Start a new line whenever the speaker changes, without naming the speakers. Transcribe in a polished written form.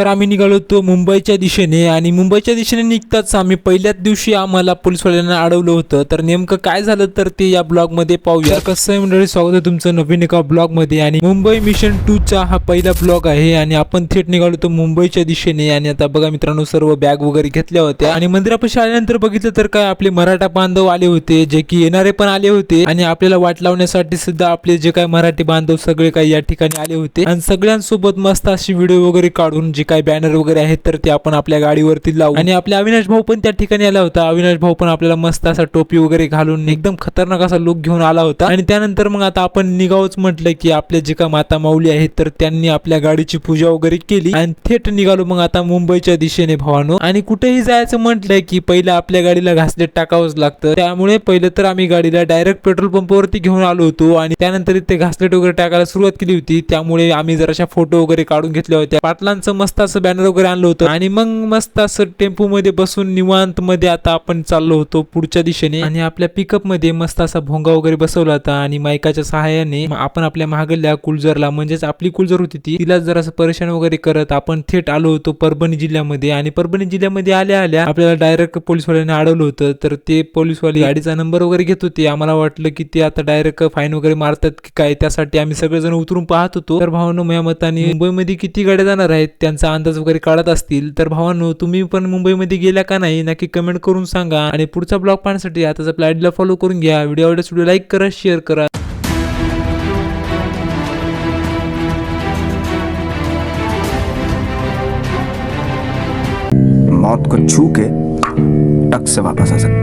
तर आम्ही निघालो होतो मुंबईच्या दिशेने आणि मुंबईच्या दिशेने निघताच आम्ही पहिल्याच दिवशी आम्हाला पोलिसवाल्यांना अडवलं होतं। तर नेमकं काय झालं तर ते या ब्लॉग मध्ये पाहूया। कसं आहे मंडळी, स्वागत आहे तुमचं नवीन एका ब्लॉग मध्ये आणि मुंबई मिशन 2 चा हा पहिला ब्लॉग आहे आणि आपण थेट निघालो होतो मुंबईच्या दिशेने। आणि आता बघा मित्रांनो, सर्व बॅग वगैरे घेतल्या होत्या आणि मंदिरापाशी आल्यानंतर बघितलं तर काय आपले मराठा बांधव आले होते, जे की येणारे पण आले होते आणि आपल्याला वाट लावण्यासाठी सुद्धा आपले जे काही मराठी बांधव सगळे काही या ठिकाणी आले होते आणि सगळ्यांसोबत मस्त अशी व्हिडिओ वगैरे काढून जे काही बॅनर वगैरे आहेत तर ते आपण आपल्या गाडीवरती लावू। आणि आपले अविनाश भाऊ पण त्या ठिकाणी आला होता। अविनाश भाऊ पण आपल्याला मस्त असा टोपी वगैरे घालून एकदम खतरनाक असा लुक घेऊन आला होता। आणि त्यानंतर मग आता आपण निघावच म्हटलं की आपले जे काही माता माऊली आहेत तर त्यांनी आपल्या गाडीची पूजा वगैरे केली आणि थेट निघालो मग आता मुंबईच्या दिशेने भावानो। आणि कुठेही जायचं म्हटलं की पहिलं आपल्या गाडीला घासलेट टाकावंच लागतं, त्यामुळे पहिलं तर आम्ही गाडीला डायरेक्ट पेट्रोल पंपावरती घेऊन आलो होतो आणि त्यानंतर इथे घासलेट वगैरे टाकायला सुरुवात केली होती। त्यामुळे आम्ही जराशा फोटो वगैरे काढून घेतल्या होत्या, पाटलांचं मस्त असं बॅनर वगैरे आणलं होतं आणि मग मस्त असं टेम्पो मध्ये बसून निवांत मध्ये आता आपण चाललो होतो पुढच्या दिशेने। आणि आपल्या पिकअप मध्ये मस्त असा भोंगा वगैरे बसवला होता आणि मायकाच्या सहाय्याने आपण आपल्या महागल्या कुलजरला, म्हणजेच आपली कुलजर होती तिला जरासं परेशान वगैरे करत आपण थेट आलो होतो परभणी जिल्ह्यामध्ये। आणि परभणी जिल्ह्यामध्ये आल्या आल्या आपल्याला डायरेक्ट पोलिसवाल्यांनी अडवलं होतं। तर ते पोलिसवाले गाडीचा नंबर वगैरे घेत होते, आम्हाला वाटलं की ते आता डायरेक्ट फाईन वगैरे मारतात की काय, त्यासाठी आम्ही सगळेजण उतरून पाहत होतो। तर भावांनो, माझ्या मताने मुंबईमध्ये किती गाड्या जाणार आहेत त्यांचा अंदाज वगैरे काढत असतील तर भावांनो तुम्ही पण मुंबईमध्ये गेल्या का नाही नक्की कमेंट करून सांगा। आणि पुढचा ब्लॉग पाहण्यासाठी आताच आपल्या आयडीला फॉलो करून घ्या, व्हिडिओ आवडल्यास व्हिडिओ लाईक करा, शेअर करा।
मौत को छू के टक से वापस आ सकता हूं।